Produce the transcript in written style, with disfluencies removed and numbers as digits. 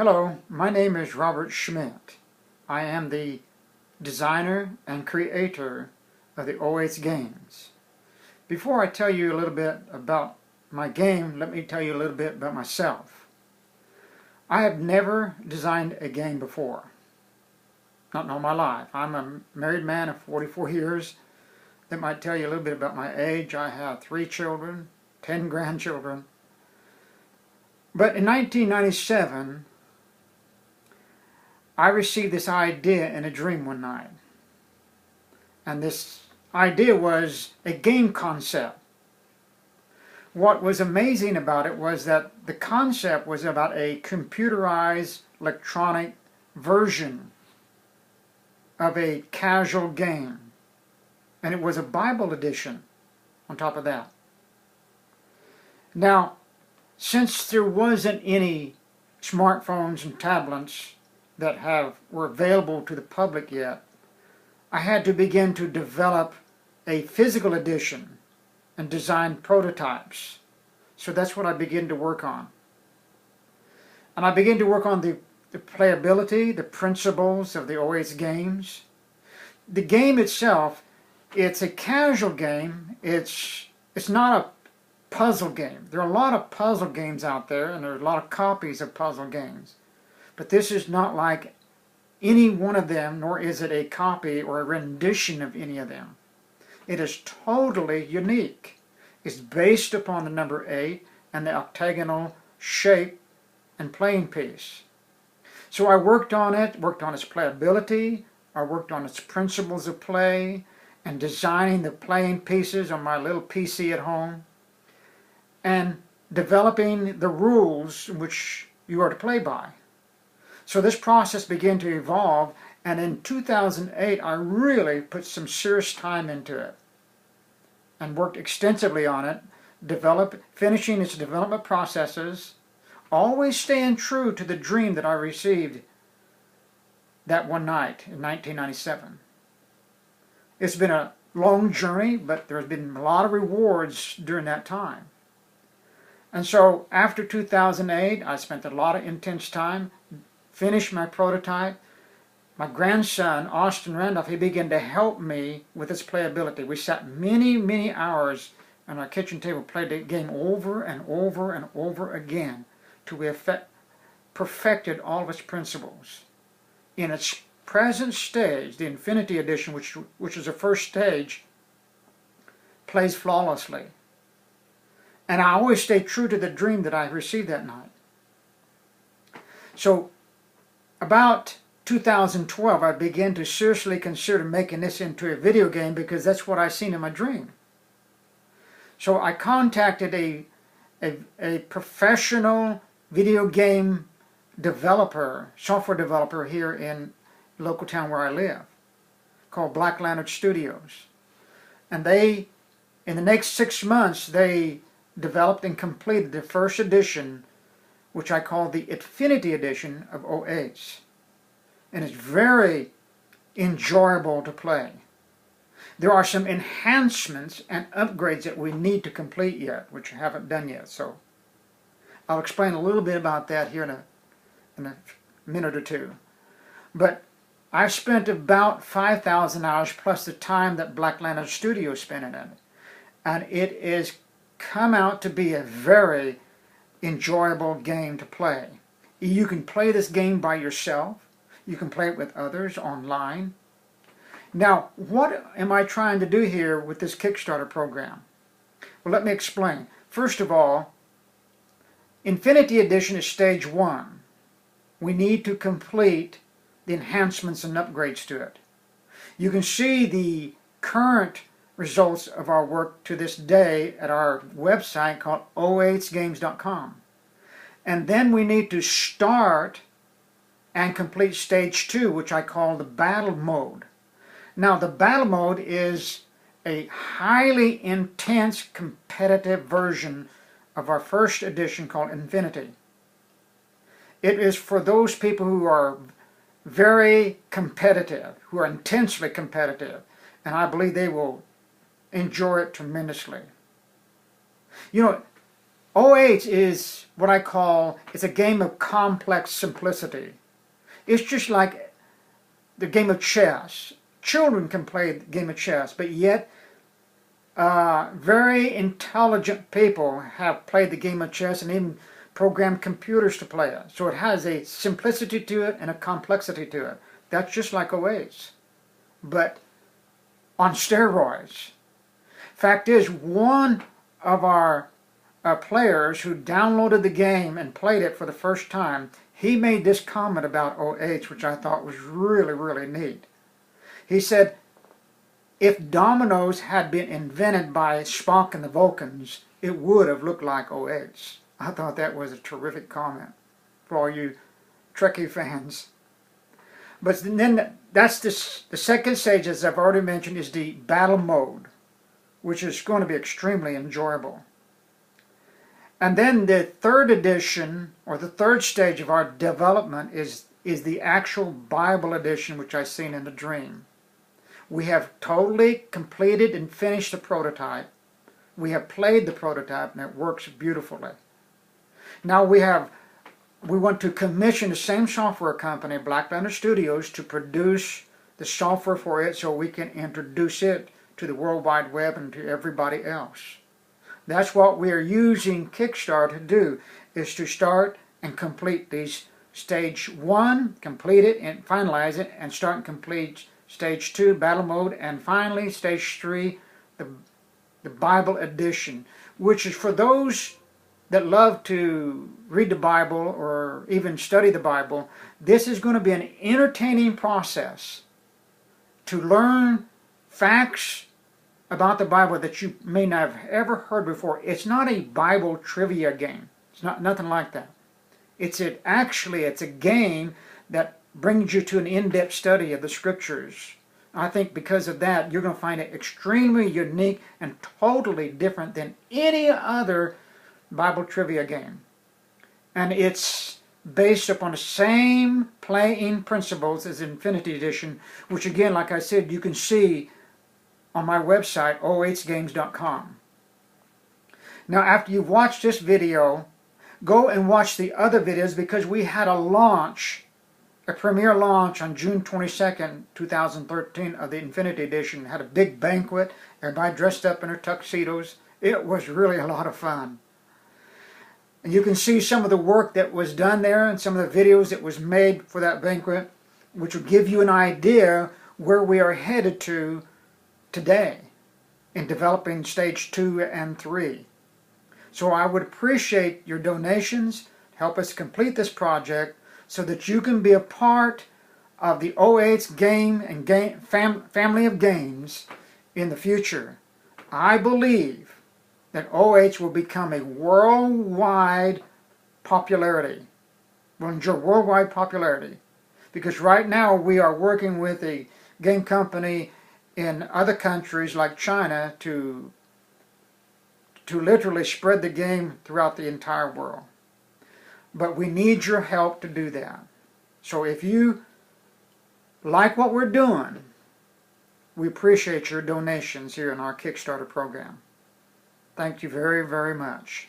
Hello, my name is Robert Schmidt. I am the designer and creator of the O8s games. Before I tell you a little bit about my game, let me tell you a little bit about myself. I have never designed a game before. Not in all my life. I'm a married man of 44 years. That might tell you a little bit about my age. I have 3 children, 10 grandchildren. But in 1997, I received this idea in a dream one night. And this idea was a game concept. What was amazing about it was that the concept was about a computerized electronic version of a casual game. And it was a Bible edition on top of that. Now, since there wasn't any smartphones and tablets that were available to the public yet, I had to begin to develop a physical edition and design prototypes. So that's what I began to work on. And I began to work on the playability, the principles of the O8s games. The game itself, it's a casual game. It's not a puzzle game. There are a lot of puzzle games out there, and there are a lot of copies of puzzle games. But this is not like any one of them, nor is it a copy or a rendition of any of them. It is totally unique. It's based upon the number 8 and the octagonal shape and playing piece. So I worked on it, worked on its playability, I worked on its principles of play, and designing the playing pieces on my little PC at home, and developing the rules which you are to play by. So this process began to evolve, and in 2008 I really put some serious time into it and worked extensively on it, finishing its development processes, always staying true to the dream that I received that one night in 1997. It's been a long journey, but there's been a lot of rewards during that time. And so after 2008, I spent a lot of intense time, finished my prototype. My grandson, Austin Randolph, he began to help me with its playability. We sat many hours on our kitchen table, played the game over and over and over again till we perfected all of its principles. In its present stage, the Infinity Edition, which is the first stage, plays flawlessly. And I always stay true to the dream that I received that night. So about 2012, I began to seriously consider making this into a video game because that's what I seen in my dream. So I contacted a professional video game developer, software developer here in the local town where I live, called Black Lantern Studios. And in the next 6 months, they developed and completed the first edition, which I call the Infinity Edition of O8s. And it's very enjoyable to play. There are some enhancements and upgrades that we need to complete yet, which I haven't done yet. So I'll explain a little bit about that here in a minute or two. But I've spent about 5,000 hours plus the time that Black Lantern Studios spent in it. And it has come out to be a very enjoyable game to play. You can play this game by yourself. You can play it with others online. Now, what am I trying to do here with this Kickstarter program? Well, let me explain. First of all, Infinity Edition is stage 1. We need to complete the enhancements and upgrades to it. You can see the current results of our work to this day at our website called O8sgames.com. And then we need to start and complete stage 2, which I call the battle mode. Now, the battle mode is a highly intense competitive version of our first edition called Infinity. It is for those people who are very competitive, who are intensely competitive, and I believe they will enjoy it tremendously. You know, O8s is what I call, it's a game of complex simplicity. It's just like the game of chess. Children can play the game of chess, but yet very intelligent people have played the game of chess and even programmed computers to play it. So it has a simplicity to it and a complexity to it. That's just like O8s, but on steroids. Fact is, one of our players who downloaded the game and played it for the first time, he made this comment about O8s, which I thought was really, really neat. He said, if dominoes had been invented by Spock and the Vulcans, it would have looked like O8s. I thought that was a terrific comment for all you Trekkie fans. But then that's the second stage, as I've already mentioned, is the battle mode, which is going to be extremely enjoyable. And then the third edition, or the third stage of our development, is the actual Bible edition, which I've seen in the dream. We have totally completed and finished the prototype. We have played the prototype, and it works beautifully. Now we want to commission the same software company, Black Lantern Studios, to produce the software for it so we can introduce it to the World Wide Web and to everybody else. That's what we are using KickStarter to do, is to start and complete these stage 1, complete it and finalize it, and start and complete stage 2, battle mode, and finally stage 3, the Bible edition, which is for those that love to read the Bible or even study the Bible. This is going to be an entertaining process to learn facts about the Bible that you may not have ever heard before. It's not a Bible trivia game. It's not nothing like that. It's a game that brings you to an in-depth study of the Scriptures. I think because of that, you're going to find it extremely unique and totally different than any other Bible trivia game. And it's based upon the same playing principles as Infinity Edition, which again, like I said, you can see on my website, O8sgames.com. Now, after you've watched this video, go and watch the other videos, because we had a premiere launch on June 22nd, 2013 of the Infinity Edition. Had a big banquet, everybody dressed up in their tuxedos. It was really a lot of fun. And you can see some of the work that was done there and some of the videos that was made for that banquet, which will give you an idea where we are headed to today in developing stage 2 and 3. So I would appreciate your donations to help us complete this project so that you can be a part of the O8s game and family of games in the future. I believe that O8s will become a worldwide popularity. Will enjoy worldwide popularity. Because right now we are working with a game company in other countries like China to literally spread the game throughout the entire world. But we need your help to do that. So if you like what we're doing, we appreciate your donations here in our Kickstarter program. Thank you very, very much.